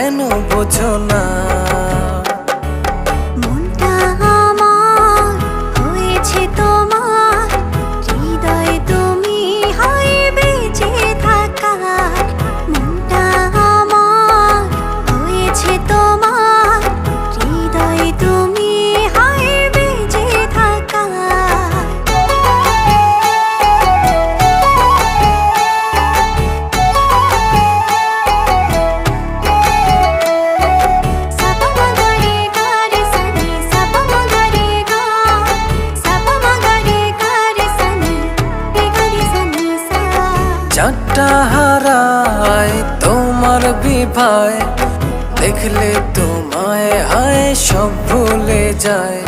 কেন বোঝো না? মনটা আমার হয়েছে তোমার, হৃদয়ে তুমি হয় বেঁচে থাকার। মনটা আমার হয়েছে তোমার, হৃদয়ে তুমি হয় বেঁচে থাকার। চারটা হারায় তোমার বিভায়, দেখলে তোমায় হায় সব ভুলে যায়।